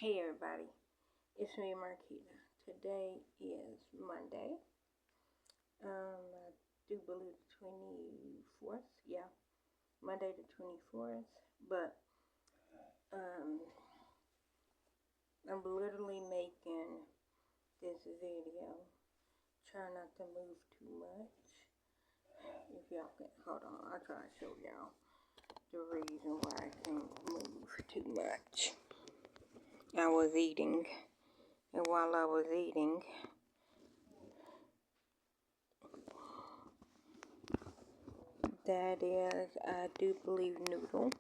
Hey everybody, it's me Marquita. Today is Monday. I do believe the 24th. Yeah, Monday the 24th. But um, I'm literally making this video. Try not to move too much. If y'all can hold on, I'll try to show y'all the reason why I can't move too much. I was eating, and while I was eating, that is, I do believe, noodle.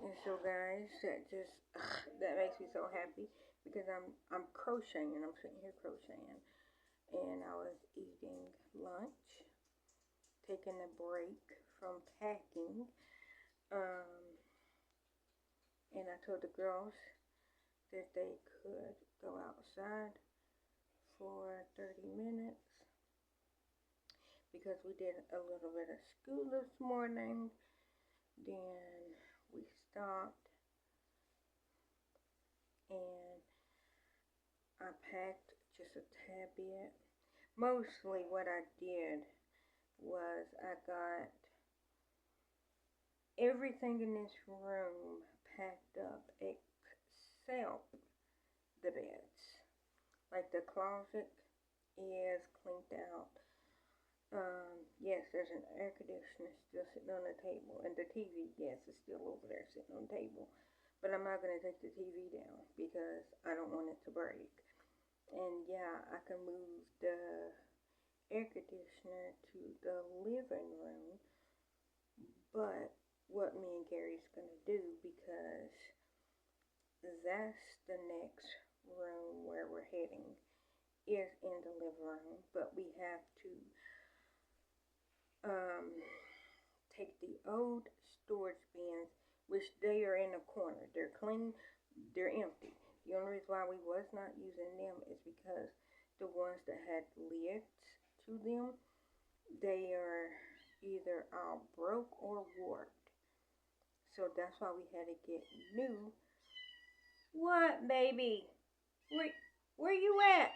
And so, guys, that makes me so happy because I'm crocheting. I'm sitting here crocheting, and I was eating lunch, taking a break from packing. And I told the girls that they could go outside for 30 minutes because we did a little bit of school this morning. Then we stopped and I packed just a tad bit. Mostly what I did was I got everything in this room packed up except the beds. Like the closet is cleaned out. Yes, there's an air conditioner still sitting on the table. And the TV, yes, is still over there sitting on the table. But I'm not going to take the TV down because I don't want it to break. And yeah, I can move the air conditioner to the living room. But what me and Gary's going to do, because that's the next room where we're heading, is in the living room. But we have to take the old storage bins, which they are in a corner. They're clean, they're empty. The only reason why we was not using them is because the ones that had lids to them, they are either all broke or warped. So that's why we had to get new. What, baby? Where you at?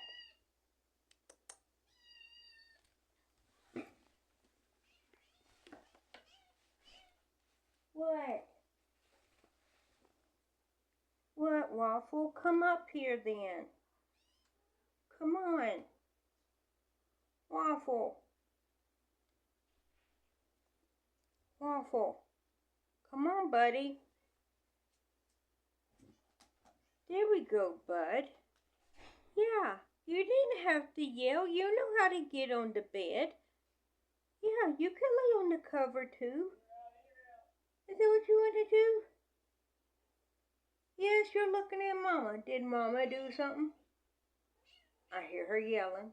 What? What, Waffle? Come up here then. Come on. Waffle. Waffle. Come on, buddy. There we go, bud. Yeah, you didn't have to yell. You know how to get on the bed. Yeah, you can lay on the cover too. Is that what you want to do? Yes, you're looking at Mama. Did Mama do something? I hear her yelling.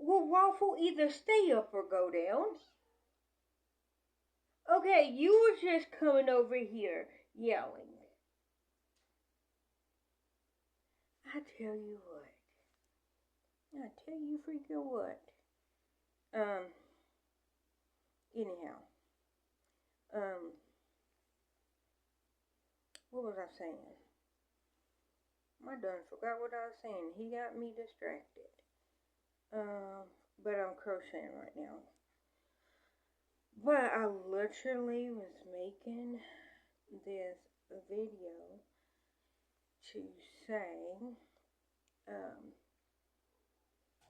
Well, Waffle, either stay up or go down. Okay, you were just coming over here yelling. I tell you what. I tell you freaking what. Anyhow. What was I saying? I done forgot what I was saying. He got me distracted. But I'm crocheting right now. But I literally was making this video to say,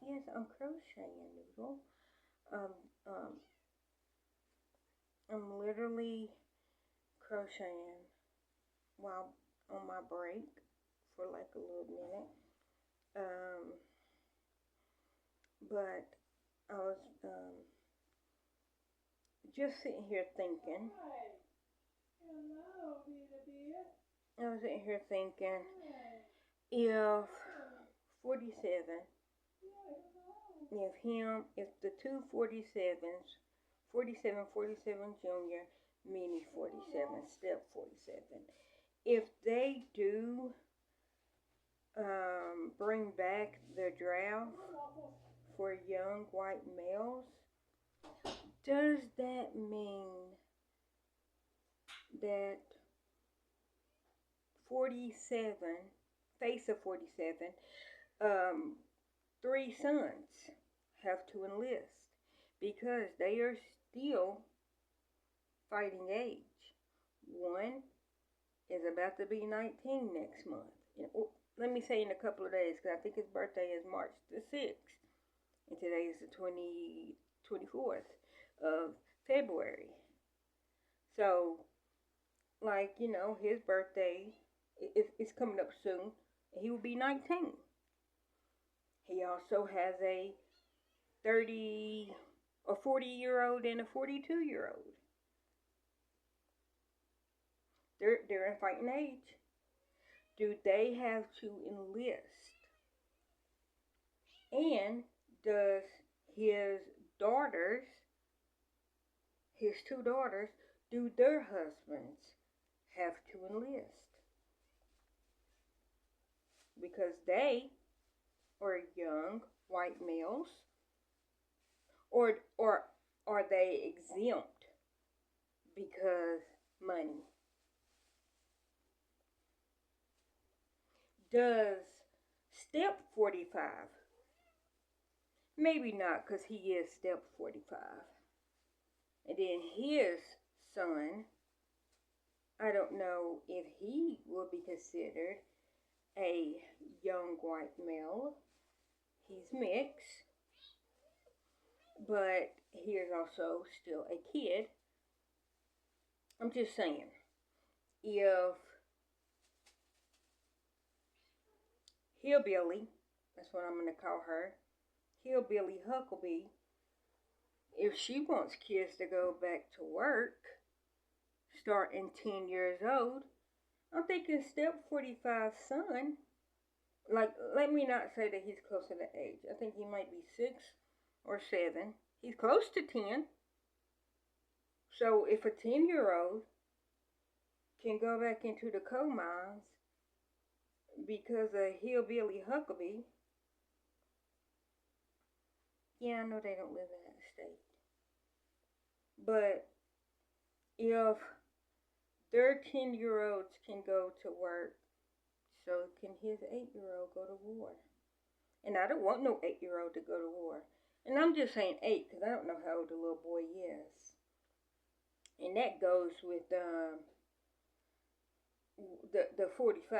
yes, I'm crocheting, Noodle. I'm literally crocheting while on my break for like a little minute. But I was just sitting here thinking. I was sitting here thinking if 47, if the two 47s, 47 Junior, Mini 47, Step 47, if they do bring back the draft for young white males, does that mean that 47, face of 47, 3 sons have to enlist because they are still fighting age. One is about to be 19 next month. Let me say in a couple of days, because I think his birthday is March the 6th. And today is the 24th of February. So, like, his birthday is coming up soon. And he will be 19. He also has a 30 or 40-year-old and a 42-year-old. They're in fighting age. Do they have to enlist? And does his daughters, his 2 daughters, do their husbands have to enlist? Because they are young white males, or are they exempt because money? Does step 45? Maybe not, because he is step 45. And then his son, I don't know if he will be considered a young white male. He's mixed, but he is also still a kid. I'm just saying, if Hillbilly, that's what I'm going to call her, Hillbilly Huckabee, if she wants kids to go back to work, starting 10 years old, I'm thinking step 45 son, like, let me not say that he's close to the age. I think he might be 6 or 7. He's close to 10. So if a 10-year-old can go back into the coal mines because of Hillbilly Huckabee, yeah, I know they don't live in that state. But if their 10-year-olds can go to work, so can his 8-year-old go to war. And I don't want no 8-year-old to go to war. And I'm just saying 8 because I don't know how old the little boy is. And that goes with the 45.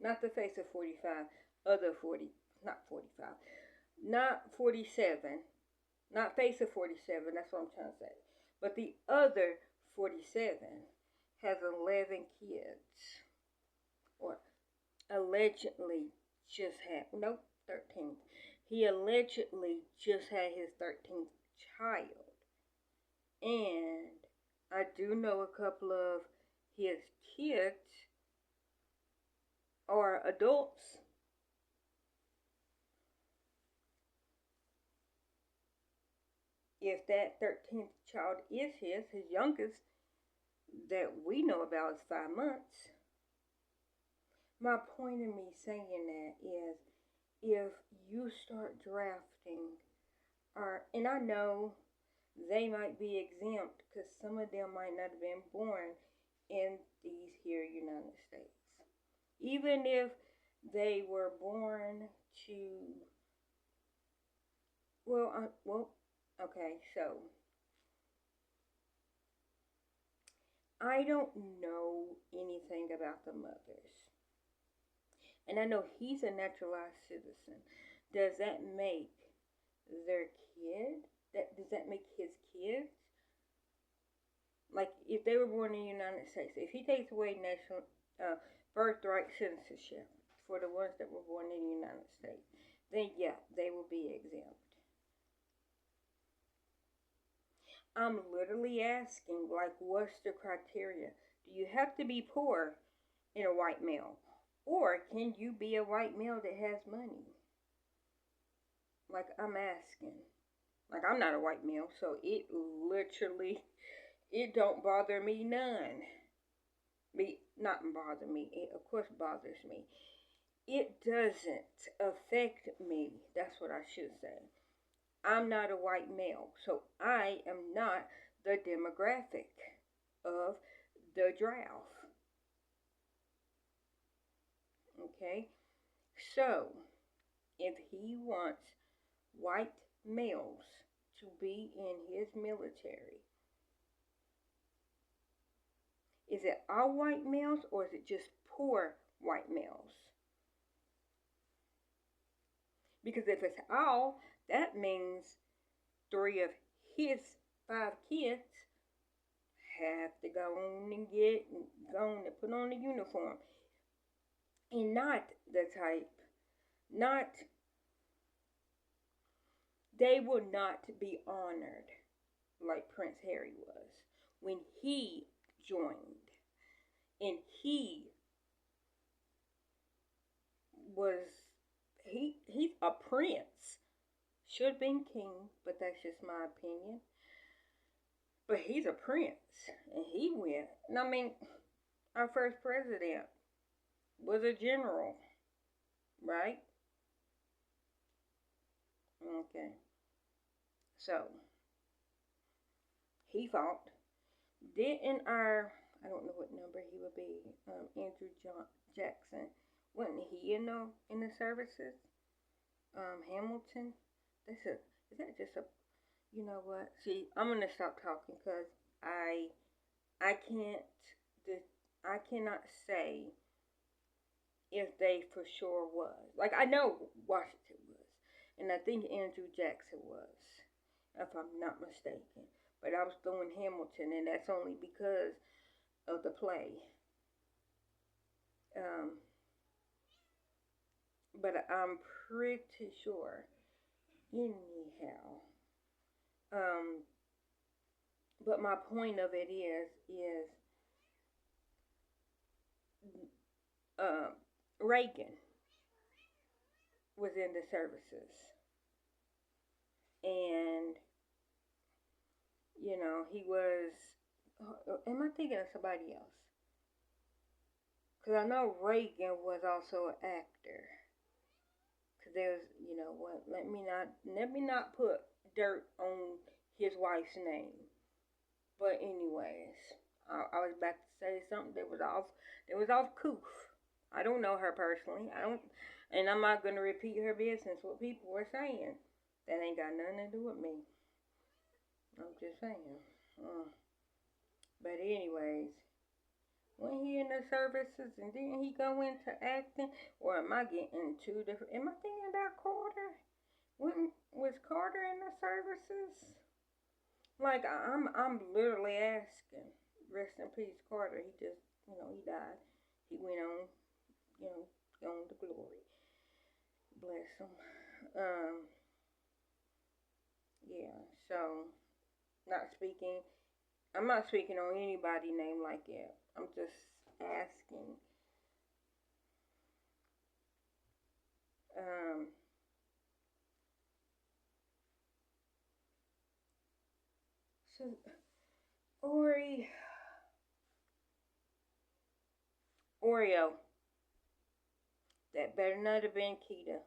Not the face of 45. Other 40. Not 45. Not 47. Not face of 47. That's what I'm trying to say. But the other 47 has 11 kids. Or allegedly just had. Nope, 13th. He allegedly just had his 13th child. And I do know a couple of his kids are adults. If that 13th child is his youngest that we know about is 5 months. My point in me saying that is, if you start drafting, and I know they might be exempt because some of them might not have been born in these here United States. Even if they were born to, okay, so I don't know anything about the mothers. And I know he's a naturalized citizen. Does that make their kid? Does that make his kids? Like, if they were born in the United States, if he takes away national birthright citizenship for the ones that were born in the United States, then yeah, they will be exempt. I'm literally asking, like, what's the criteria? Do you have to be poor in a white male? Or can you be a white male that has money? Like, I'm asking. Like, I'm not a white male, so it don't bother me none. Not bother me, it of course bothers me. It doesn't affect me, that's what I should say. I'm not a white male, so I am not the demographic of the draft. Okay? So, if he wants white males to be in his military, is it all white males or is it just poor white males? Because if it's all, that means 3 of his 5 kids have to go on and put on the uniform. And not the type, not, they will not be honored like Prince Harry was when he joined. And he was, he's a prince. Should have been king, but that's just my opinion. But he's a prince, and he went. And I mean, our first president was a general, right? Okay. So, he fought. Didn't our, I don't know what number he would be, Andrew Jackson, wasn't he in the services? Hamilton? Is that just a, you know what? See, I'm going to stop talking because I can't, I cannot say if they for sure was. Like, I know Washington was, and I think Andrew Jackson was, if I'm not mistaken. But I was throwing Hamilton, and that's only because of the play. But I'm pretty sure, anyhow. But my point of it is Reagan was in the services, and he was. Am I thinking of somebody else? Because I know Reagan was also an actor. Because there's, what? Let me not put dirt on his wife's name. But anyways, I was about to say something that was off coof. I don't know her personally. And I'm not gonna repeat her business. What people were saying, that ain't got nothing to do with me. I'm just saying. But anyways, when he in the services and then he go into acting, or am I getting two different? Am I thinking about Carter? When was Carter in the services? Like I'm literally asking. Rest in peace, Carter. He just, he died. He went on, on to glory. Bless him. Yeah. So, I'm not speaking on anybody named like that. I'm just asking. So Oreo, that better not have been Keita.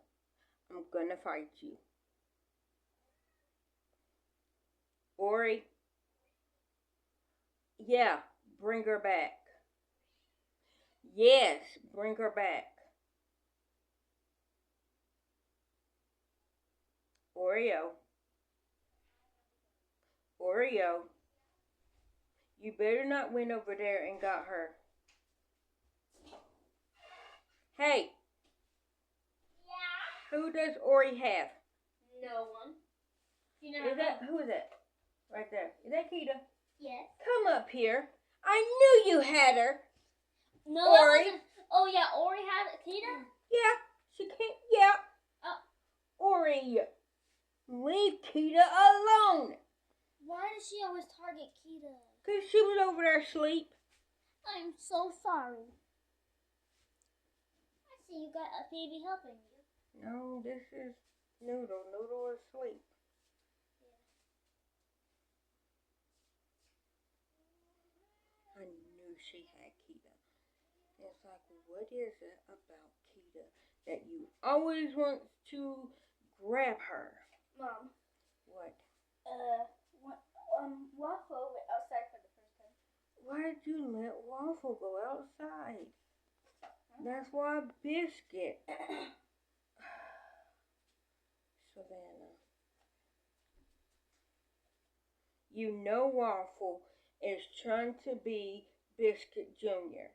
I'm gonna fight you. Ori, yeah, bring her back. Yes, bring her back. Oreo, you better not went over there and got her. Hey, who does Ori have? No one. Who is that? Right there. Is that Keita? Yes. Come up here. I knew you had her. No, Ori. Oh yeah, Ori had Keita? Yeah, she can't. Yeah. Oh. Ori, leave Keita alone. Why does she always target Keita? Because she was over there asleep. I'm so sorry. I see you got a baby helping you. No, this is Noodle. Noodle is asleep. I knew she had Keita. It's like, what is it about Keita that you always want to grab her? Mom. What? Waffle went outside for the first time. Why did you let Waffle go outside? That's why Biscuit. Savannah. You know Waffle is trying to be Biscuit Jr.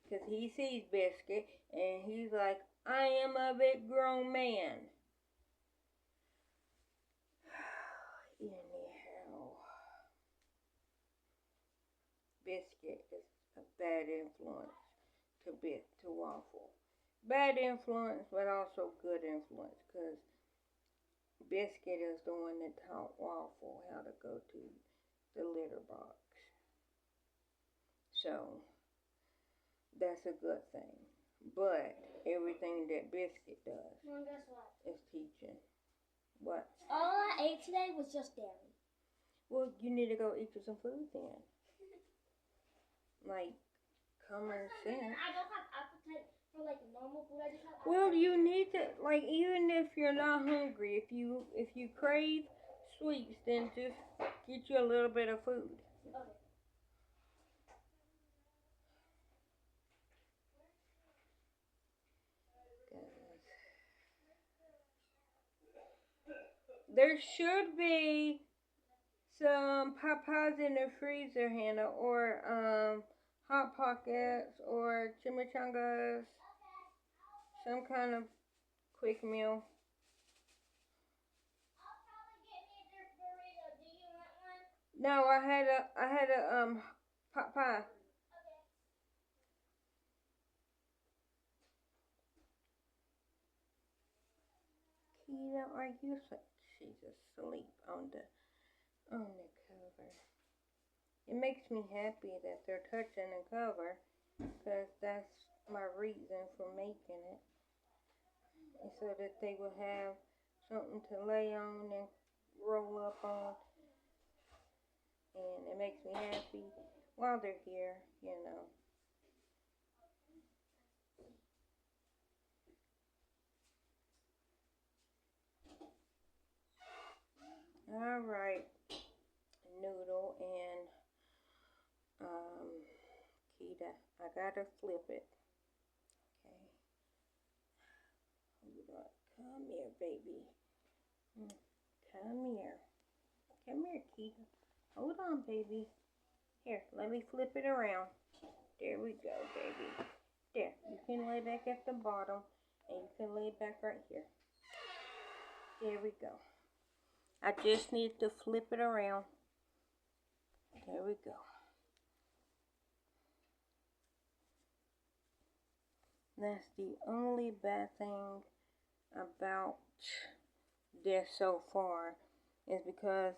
Because he sees Biscuit and he's like, I am a big grown man. Anyhow, Biscuit is a bad influence to Waffle. Bad influence, but also good influence, because Biscuit is the one that taught Waffle how to go to the litter box. So, that's a good thing. But everything that Biscuit does Mom, guess what? is teaching. What? All I ate today was just dairy. Well, you need to go eat you some food then. Like, common sense. I don't have appetite for like normal food. I just have Well, you need to, like, even if you're not hungry, if you crave sweets, then just get you a little bit of food. Okay. There should be some Popeyes in the freezer, Hannah, or Hot Pockets, or chimichangas, some kind of quick meal. I'll probably get me this burrito. Do you want one? No, I had a pot pie. Okay. Keita, are you? She's asleep on the cover. It makes me happy that they're touching the cover, because that's my reason for making it, and so that they will have something to lay on and roll up on, and it makes me happy while they're here, you know. All right, Noodle and Keita, I gotta flip it. Okay. Come here, baby. Come here. Come here, Keita. Hold on, baby. Here, let me flip it around. There we go, baby. There, you can lay back at the bottom, and you can lay back right here. There we go. I just need to flip it around. There we go. That's the only bad thing about this so far, is because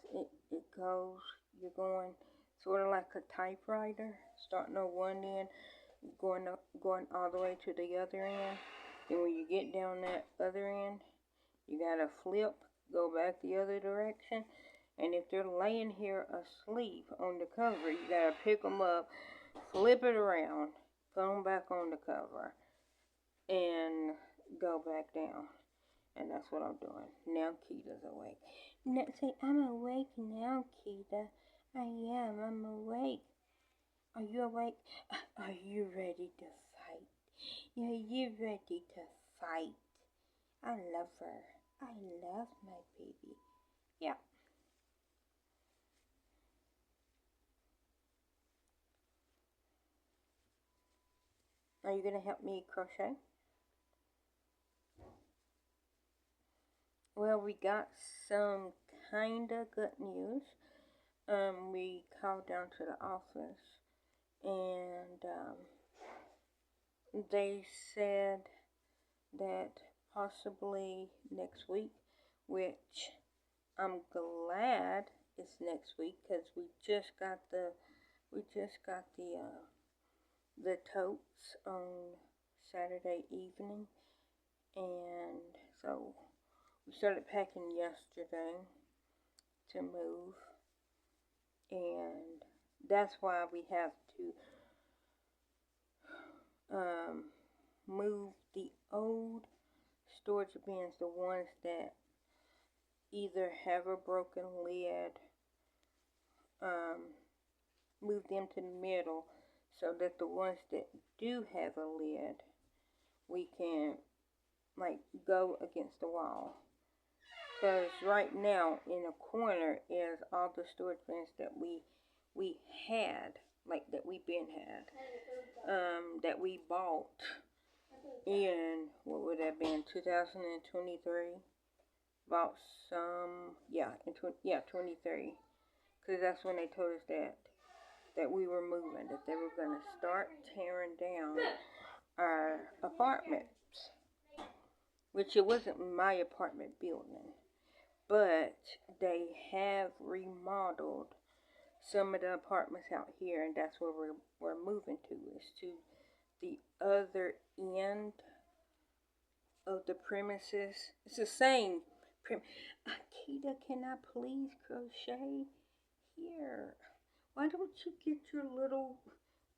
you're going sort of like a typewriter, starting on one end, going all the way to the other end. And when you get down that other end, you gotta flip, go back the other direction. And if they're laying here asleep on the cover, you gotta pick them up, flip it around, put them back on the cover, and go back down. And that's what I'm doing. Now Keita's awake. Now, say, I'm awake now, Keita. I'm awake. Are you awake? Are you ready to fight? Are you ready to fight? I love her. I love my baby. Yeah. Are you going to help me crochet? Well, we got some kind of good news. We called down to the office, and they said that possibly next week, which I'm glad it's next week, because we just got the totes on Saturday evening, and so we started packing yesterday to move, and that's why we have to move the old storage bins, the ones that either have a broken lid, move them to the middle so that the ones that do have a lid, we can like go against the wall. Because right now in the corner is all the storage bins that we had, like that we been had, that we bought in, what would that be, in 2023? Bought some, yeah, in 23. Because that's when they told us that we were moving, that they were going to start tearing down our apartments. Which it wasn't my apartment building. But they have remodeled some of the apartments out here, and that's where we're moving to, is to the other end of the premises. It's the same Akita, can I please crochet? Here. Why don't you get your little,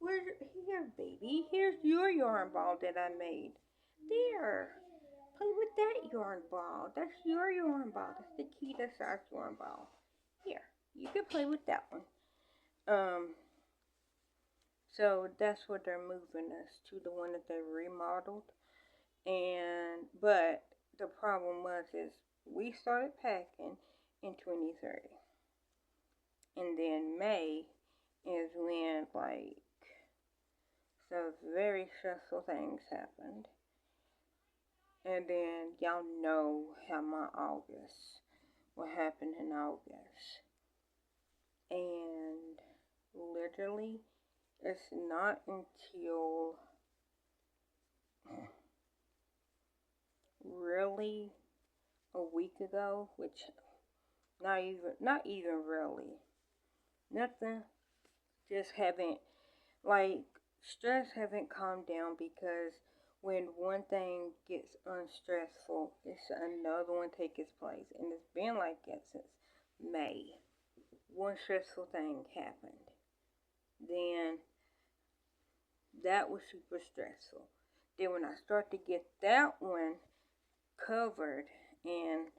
here, baby. Here's your yarn ball that I made. There. Play with that yarn ball. That's your yarn ball. That's the Kita size yarn ball. Here, you can play with that one. So that's what they're moving us to, the one that they remodeled. But the problem is we started packing in 23. And then May is when some very stressful things happened. And then y'all know how my August, what happened in August. And literally, it's not until really a week ago, which not even really. Nothing, just haven't, stress haven't calmed down, because when one thing gets unstressful, it's another one takes its place. And it's been like that since May. One stressful thing happened. Then that was super stressful. Then when I start to get that one covered and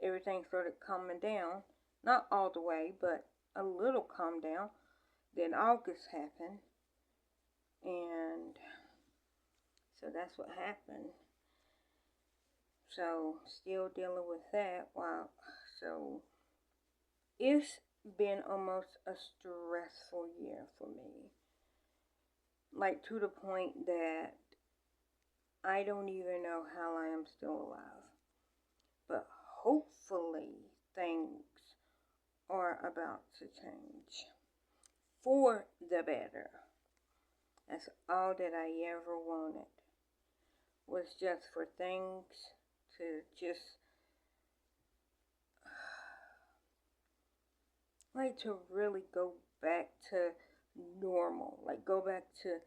everything started calming down, not all the way, but a little calmed down, then August happened. And so that's what happened. So still dealing with that. Wow. So it's been almost a stressful year for me. To the point that I don't even know how I am still alive. But hopefully things are about to change for the better. That's all that I ever wanted, was just for things to just, to really go back to normal. Go back to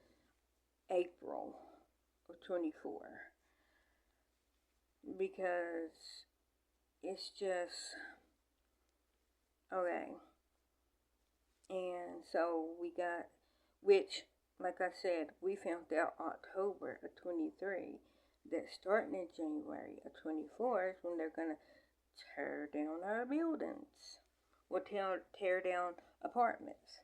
April of 24. Because it's just, okay. And so we got, which, like I said, we found out October of 23 that starting in January of 24 is when they're going to tear down our buildings. Or tear down apartments.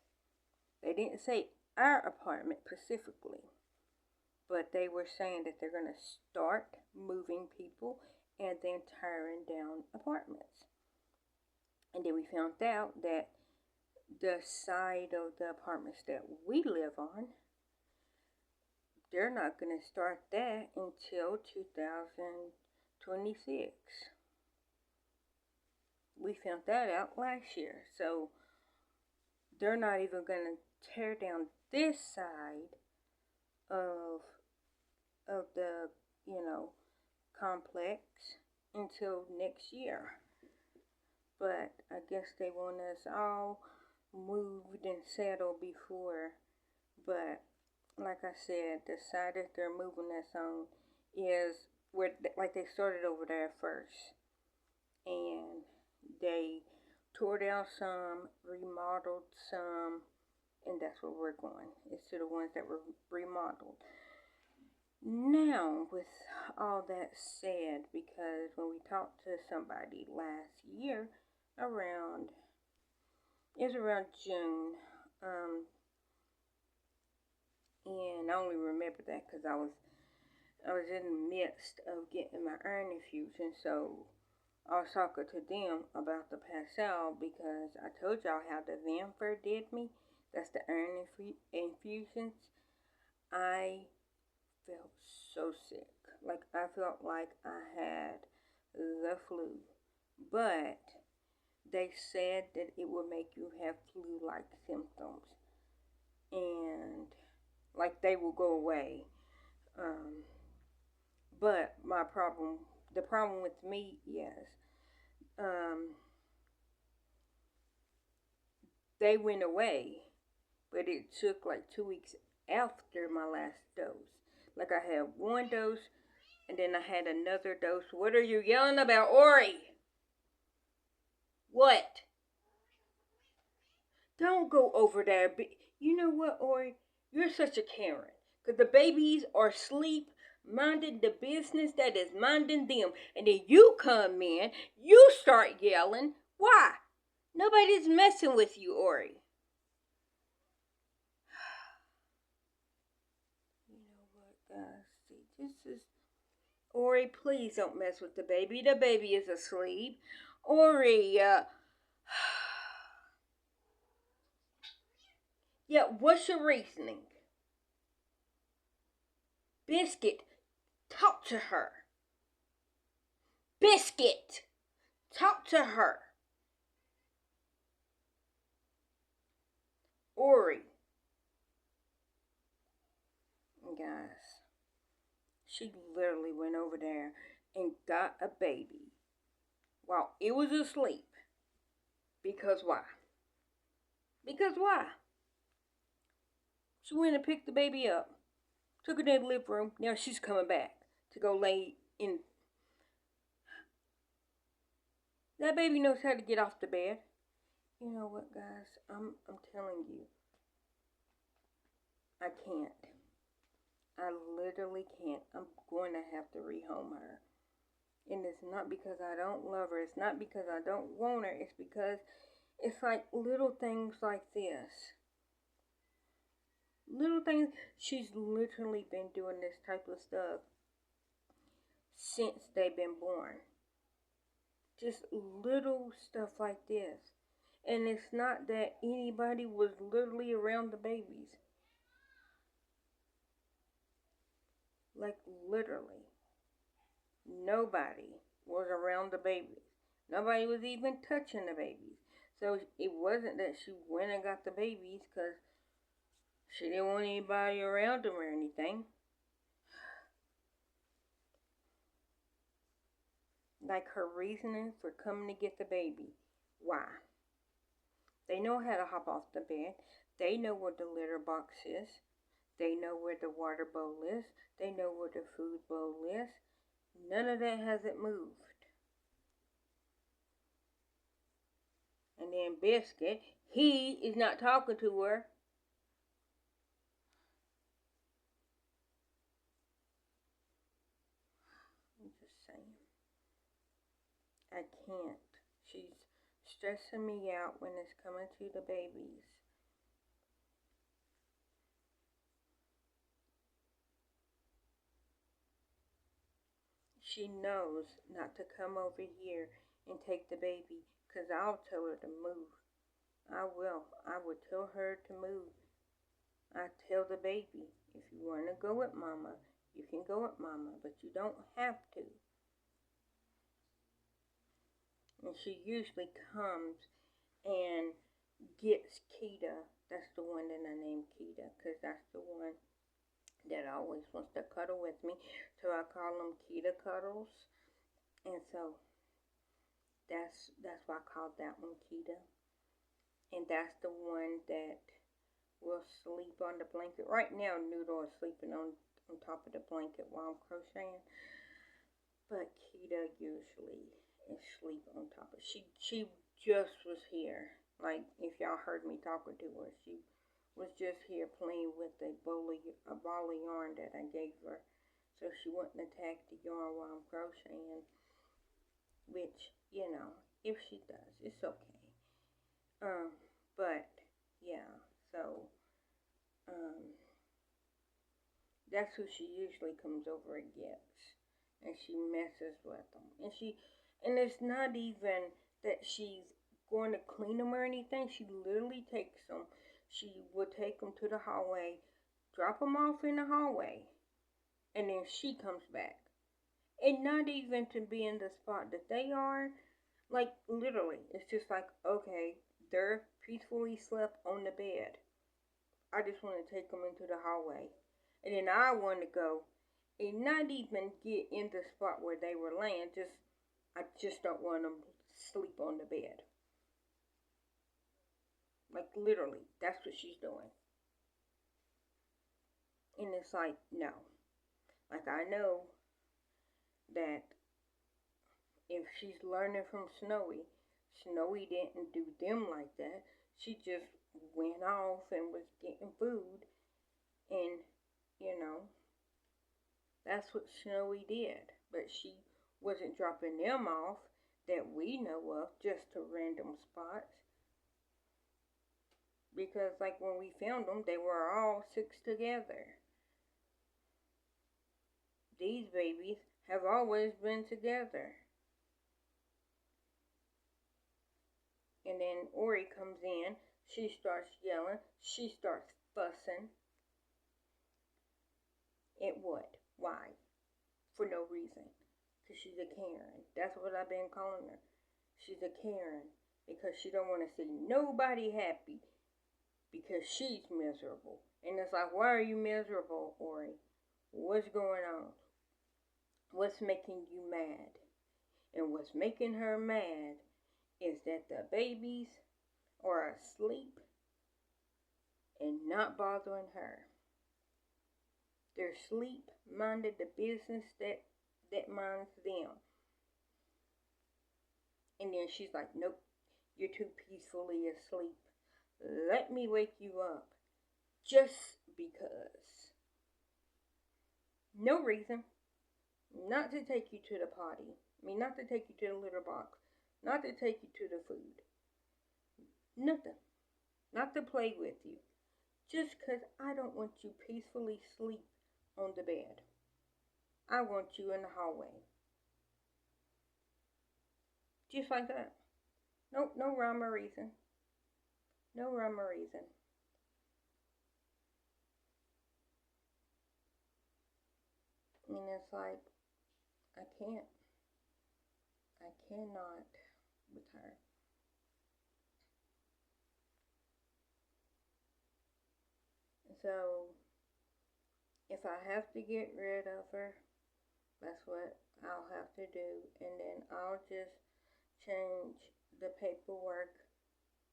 They didn't say our apartment specifically, but they were saying that they're going to start moving people and then tearing down apartments. And then we found out that the side of the apartments that we live on, they're not going to start that until 2026. We found that out last year. So they're not even going to tear down this side of the, complex until next year. But I guess they want us all moved and settled before. But like I said, the side that they're moving us on is where, they started over there first. And they tore down some, remodeled some, and that's where we're going. It's to the ones that were remodeled. Now, with all that said, because when we talked to somebody last year, it was around June And I only remember that because I was in the midst of getting my iron infusion, so I was talking to them about the Pascal because I told y'all how the Vamper did me. That's the iron infusions. I felt so sick. Like I felt like I had the flu. But they said that it would make you have flu-like symptoms. And like they will go away. Um, but the problem with me, yes, um, they went away, but it took like 2 weeks after my last dose. Like I had one dose, and then I had another dose. What are you yelling about, Ori? What? Don't go over there. You know what, Ori? You're such a Karen. Because the babies are asleep, minding the business that is minding them. And then you come in, you start yelling. Why? Nobody's messing with you, Ori. You know what, guys? See, this is... Ori, please don't mess with the baby. The baby is asleep. Ori, yeah, what's your reasoning? Biscuit, talk to her. Biscuit, talk to her. Ori. Guys, she literally went over there and got a baby while it was asleep. Because why? Because why? She went and picked the baby up, took her to the living room. Now she's coming back to go lay in. That baby knows how to get off the bed. You know what, guys? I'm telling you, I can't. I literally can't. I'm going to have to rehome her. And it's not because I don't love her. It's not because I don't want her. It's because it's like little things like this. Little things. She's literally been doing this type of stuff since they've been born. Just little stuff like this. And it's not that anybody was literally around the babies. Like literally. Nobody was around the babies. Nobody was even touching the babies. So it wasn't that she went and got the babies because she didn't want anybody around them or anything. Like her reasoning for coming to get the baby. Why? They know how to hop off the bed. They know where the litter box is. They know where the water bowl is. They know where the food bowl is. None of that hasn't moved. And then Biscuit, he is not talking to her. I'm just saying. I can't. She's stressing me out when it's coming to the babies. She knows not to come over here and take the baby because I'll tell her to move. I will. I would tell her to move. I tell the baby, if you want to go with mama, you can go with mama, but you don't have to. And she usually comes and gets Kita. That's the one that I named Kita because that's the one that always wants to cuddle with me. So I call them Kita Cuddles. And so that's why I called that one Kita. And that's the one that will sleep on the blanket. Right now, Noodle is sleeping on top of the blanket while I'm crocheting. But Kita usually is asleep on top of it. She just was here. Like, if y'all heard me talking to her, she was just here playing with a ball of yarn that I gave her. So she wouldn't attack the yarn while I'm crocheting. Which, you know, if she does, it's okay. But, yeah. So, that's who she usually comes over and gets. And she messes with them. And it's not even that she's going to clean them or anything. She literally takes them. She will take them to the hallway, drop them off in the hallway, and then she comes back. And not even to be in the spot that they are. Like, literally, it's just like, okay, they're peacefully slept on the bed. I just want to take them into the hallway. And then I want to go and not even get in the spot where they were laying. I just don't want them to sleep on the bed. Like, literally, that's what she's doing. And it's like, no. Like, I know that if she's learning from Snowy, Snowy didn't do them like that. She just went off and was getting food. And, that's what Snowy did. But she wasn't dropping them off that we know of just to random spots. Because, like, when we found them, they were all 6 together. These babies have always been together. And then Ori comes in. She starts yelling. She starts fussing. At what? Why? For no reason. Because she's a Karen. That's what I've been calling her. She's a Karen. Because she don't want to see nobody happy. Because she's miserable. And it's like, why are you miserable, Ori? What's going on? What's making you mad? And what's making her mad is that the babies are asleep and not bothering her. Their sleep minded the business that minds them. And then she's like, nope, you're too peacefully asleep. Let me wake you up. Just because. No reason. Not to take you to the potty. Not to take you to the litter box. Not to take you to the food. Nothing. Not to play with you. Just because I don't want you peacefully sleep on the bed. I want you in the hallway. Just like that. Nope, no rhyme or reason. No rhyme or reason. And it's like, I can't. I cannot with her. So, if I have to get rid of her, that's what I'll have to do. And then I'll just change the paperwork.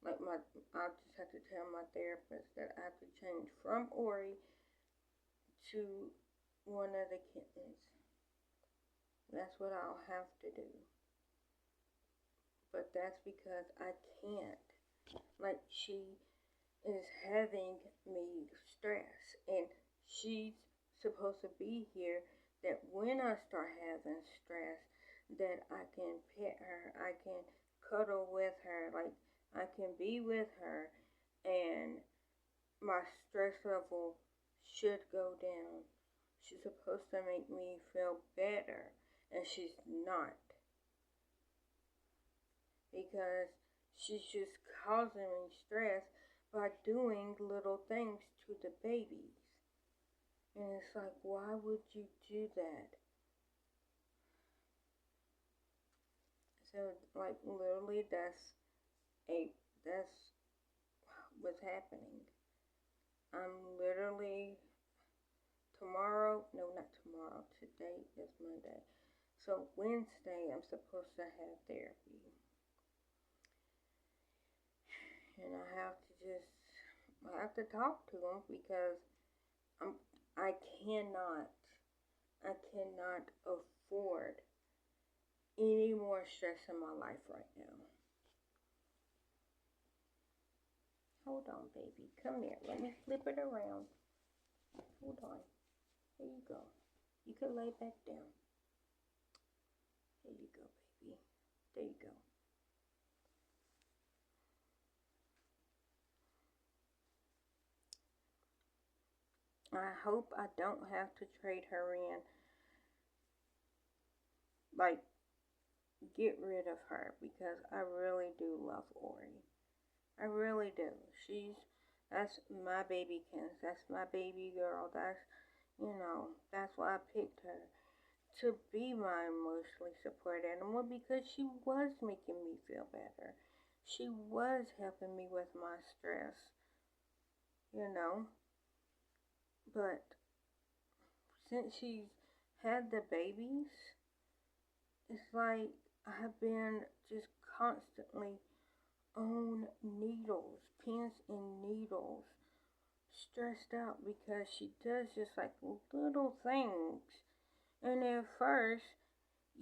I'll just have to tell my therapist that I have to change from Ori to one of the kittens. That's what I'll have to do. But that's because I can't. Like, she is having me stress. And she's supposed to be here that when I start having stress, that I can pet her, I can cuddle with her, like I can be with her, and my stress level should go down. She's supposed to make me feel better, and she's not. Because she's just causing me stress by doing little things to the babies. And it's like, why would you do that? So, like, literally, that's what's happening. I'm literally, no, not tomorrow, today is Monday. So, Wednesday, I'm supposed to have therapy. And I have to talk to him because I cannot afford any more stress in my life right now. Hold on, baby. Come here. Let me flip it around. Hold on. There you go. You can lay back down. There you go, baby. There you go. I hope I don't have to trade her in, like, get rid of her, because I really do love Ori. I really do. That's my baby Kins. That's my baby girl. That's why I picked her to be my emotionally support animal, because she was making me feel better. She was helping me with my stress, you know. But since she's had the babies, it's like I've been just constantly on needles, pins and needles, stressed out because she does just like little things. And at first,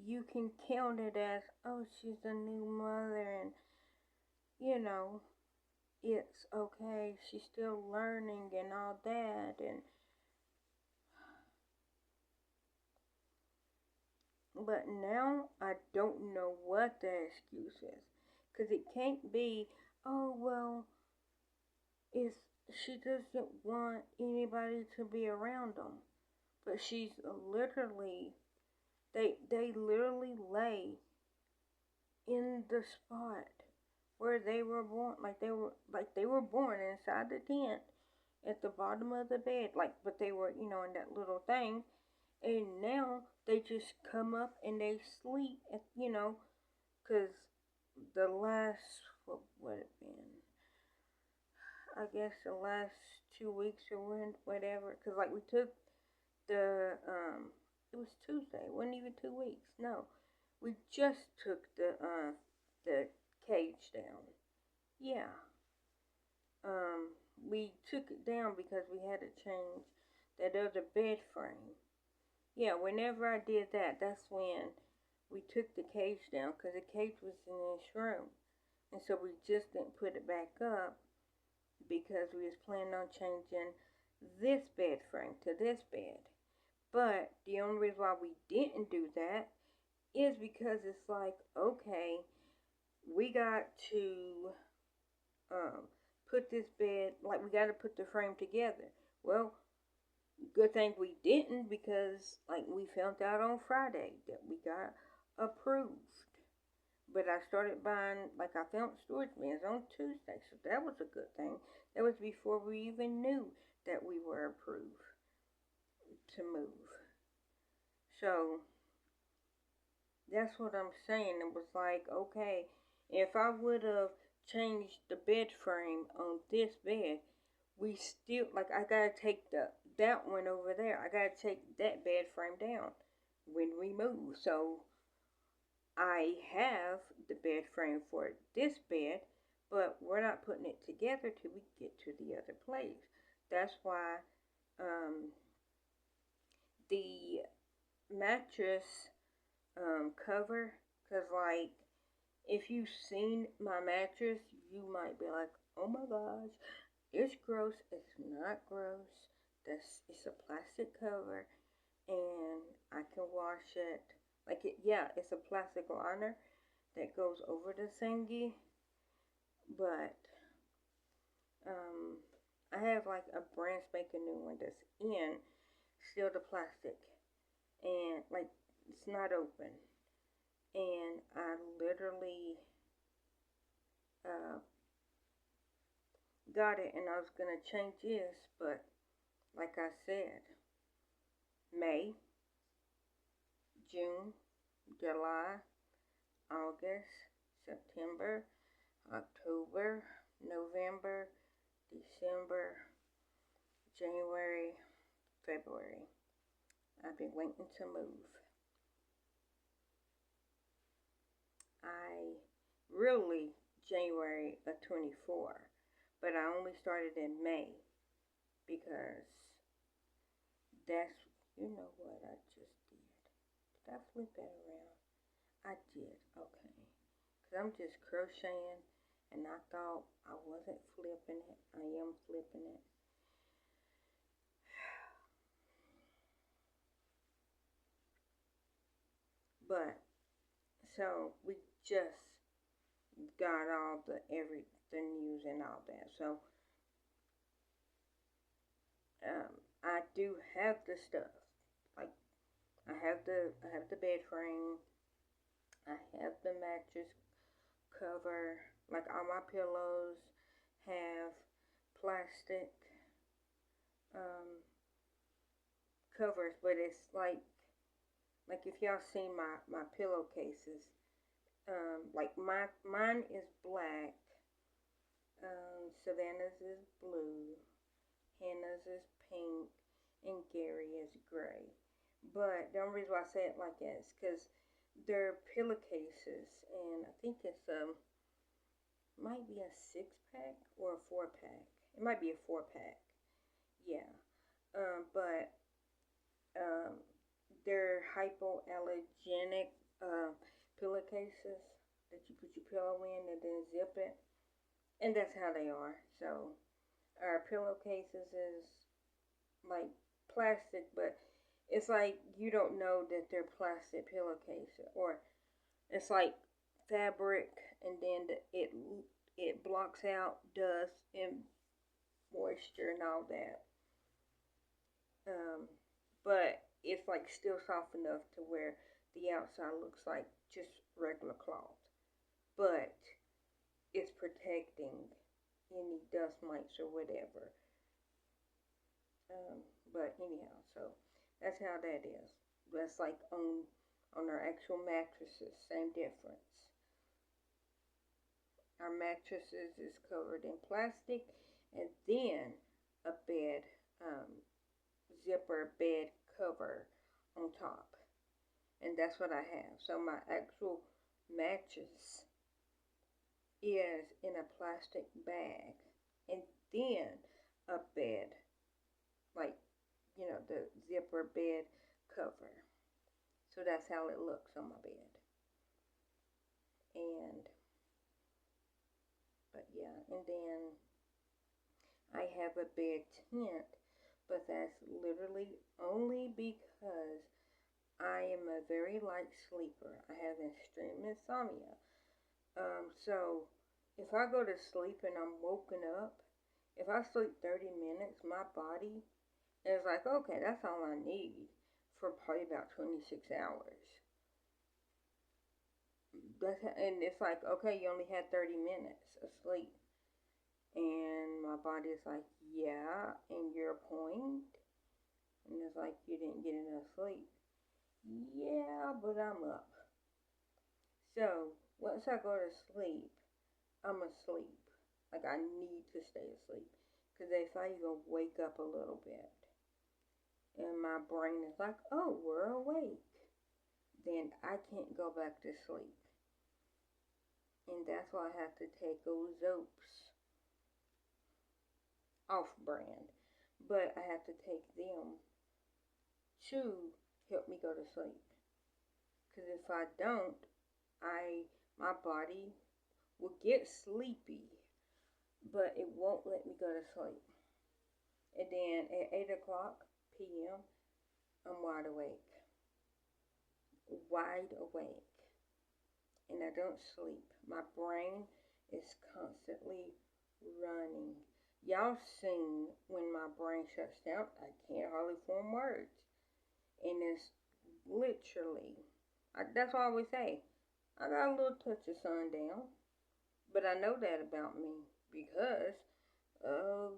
you can count it as, oh, she's a new mother, and you know, it's okay, she's still learning and all that. And but now I don't know what the excuse is, because it can't be, oh, well, it's she doesn't want anybody to be around them. But she's literally, they literally lay in the spot where they were born, like they were born inside the tent at the bottom of the bed, like, but they were, in that little thing. And now they just come up and they sleep at, 'cause the last, what would it been, I guess the last 2 weeks or whatever, 'cause like we took the it was Tuesday, it wasn't even 2 weeks, no, we just took the cage down. Yeah. We took it down because we had to change that other bed frame. Yeah, whenever I did that, that's when we took the cage down, because the cage was in this room. And so we just didn't put it back up because we was planning on changing this bed frame to this bed. But the only reason why we didn't do that is because it's like, okay, we got to put this bed, like we got to put the frame together. Well, good thing we didn't, because like we found out on Friday that we got approved. But I started buying, like I found storage bins on Tuesday, so that was a good thing. That was before we even knew that we were approved to move. So that's what I'm saying. It was like, okay, if I would have changed the bed frame on this bed, we still, like, I gotta take that one over there. I gotta take that bed frame down when we move. So I have the bed frame for this bed, but we're not putting it together till we get to the other place. That's why the mattress cover, because like, if you've seen my mattress, you might be like, oh my gosh, it's gross. It's not gross. It's a plastic cover, and I can wash it. Like, yeah, it's a plastic liner that goes over the thingy, but I have like a brand spanking new one that's in still the plastic, and like it's not open, and I literally uh, got it, and I was gonna change this, but like I said, May, June, July, August, September, October, November, December, January, February. I've been waiting to move. I really January of 24, but I only started in May because that's, you know what I just did. Did I flip that around? I did, okay. Because I'm just crocheting, and I thought I wasn't flipping it. I am flipping it. But, so we just got all the news and all that. So, I have the stuff. Like I have the bed frame. I have the mattress cover. Like all my pillows have plastic um, covers, but it's like if y'all seen my pillowcases, like mine is black, Savannah's is blue, Hannah's is pink, and Gary is gray. But the only reason why I say it like that is because they're pillowcases, and I think it's might be a 6 pack or a 4 pack. It might be a 4 pack. Yeah. But um, they're hypoallergenic pillowcases that you put your pillow in and then zip it, and that's how they are. So our pillowcases is like plastic, but it's like you don't know that they're plastic pillowcases, or it's like fabric, and then it blocks out dust and moisture and all that. Um, but it's like still soft enough to where the outside looks like just regular cloth, but it's protecting any dust mites or whatever. Um, but anyhow, so that's how that is. That's like on our actual mattresses, same difference. Our mattresses is covered in plastic, and then a bed zipper bed cover on top, and that's what I have. So my actual mattress is in a plastic bag, and then a bed, like the zipper bed cover. So that's how it looks on my bed. And but yeah, and then I have a bed tent, but that's literally only because I am a very light sleeper. I have extreme insomnia. So if I go to sleep and I'm woken up, if I sleep 30 minutes, my body is like, okay, that's all I need for probably about 26 hours. And it's like, okay, you only had 30 minutes of sleep. And my body is like, yeah, and your point? And it's like, you didn't get enough sleep. Yeah, but I'm up. So once I go to sleep, I'm asleep. Like I need to stay asleep. Because if I even wake up a little bit and my brain is like, oh, we're awake, then I can't go back to sleep. And that's why I have to take Ozopes off brand. But I have to take them to help me go to sleep. Because if I don't, my body will get sleepy, but it won't let me go to sleep. And then at 8 o'clock p.m., I'm wide awake. Wide awake. And I don't sleep. My brain is constantly running. Y'all seen when my brain shuts down, I can't hardly form words. And it's literally, that's why I always say, I got a little touch of sundown. But I know that about me because of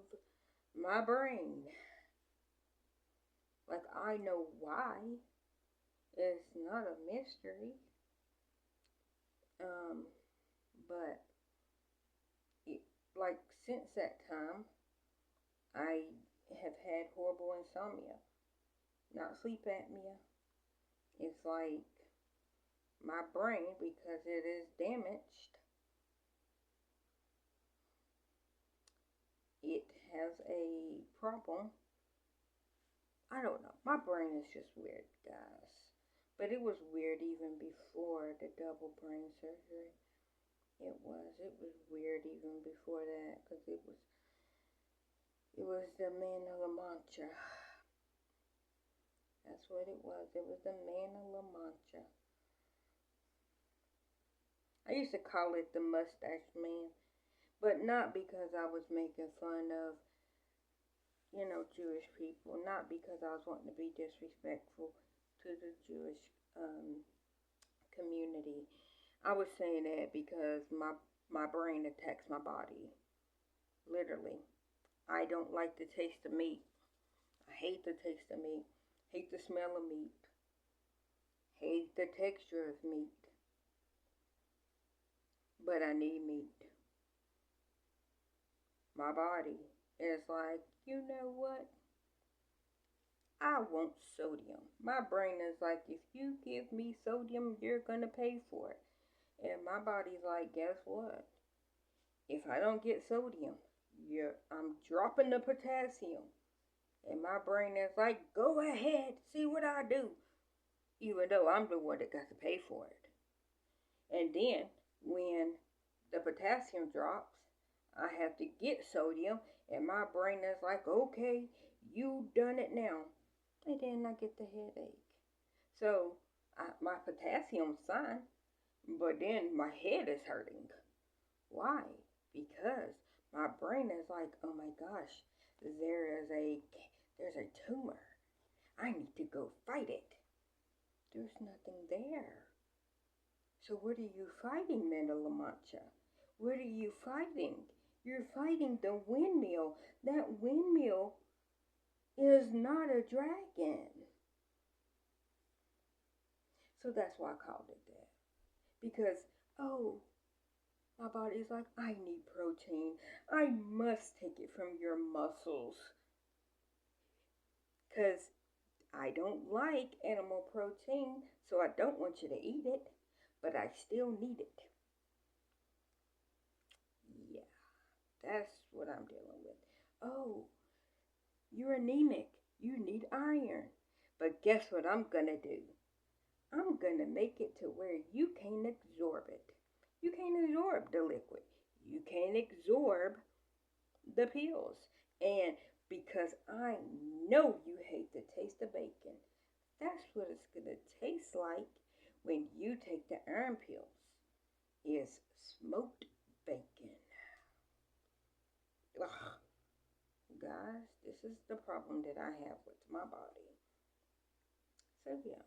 my brain. Like, I know why. It's not a mystery. But like since that time, I have had horrible insomnia. Not sleep apnea. It's like my brain, because it is damaged, it has a problem. I don't know. My brain is just weird, guys. But it was weird even before the double brain surgery. It was. It was weird even before that because it was the man of La Mancha. That's what it was. It was the man of La Mancha. I used to call it the mustache man, but not because I was making fun of, Jewish people, not because I was wanting to be disrespectful to the Jewish community. I was saying that because my brain attacks my body, literally. I don't like the taste of meat. I hate the taste of meat. Hate the smell of meat. Hate the texture of meat. But I need meat. My body is like, you know what? I want sodium. My brain is like, if you give me sodium, you're going to pay for it. And my body's like, guess what? If I don't get sodium, I'm dropping the potassium. And my brain is like, go ahead, see what I do. Even though I'm the one that got to pay for it. And then when the potassium drops, I have to get sodium. And my brain is like, okay, you done it now. And then I get the headache. So my potassium's fine, but then my head is hurting. Why? Because my brain is like, oh my gosh, there's a tumor. I need to go fight it. There's nothing there. So what are you fighting, Mena La Mancha? What are you fighting? You're fighting the windmill. That windmill is not a dragon. So that's why I called it that. Because, my body's like, I need protein. I must take it from your muscles. Because I don't like animal protein, so I don't want you to eat it, but I still need it. Yeah, that's what I'm dealing with. Oh, you're anemic. You need iron. But guess what I'm going to do? I'm going to make it to where you can't absorb it. You can't absorb the liquid. You can't absorb the pills. And because I know you hate the taste of bacon, that's what it's going to taste like when you take the iron pills. Is smoked bacon. Ugh. Guys, this is the problem that I have with my body. So yeah.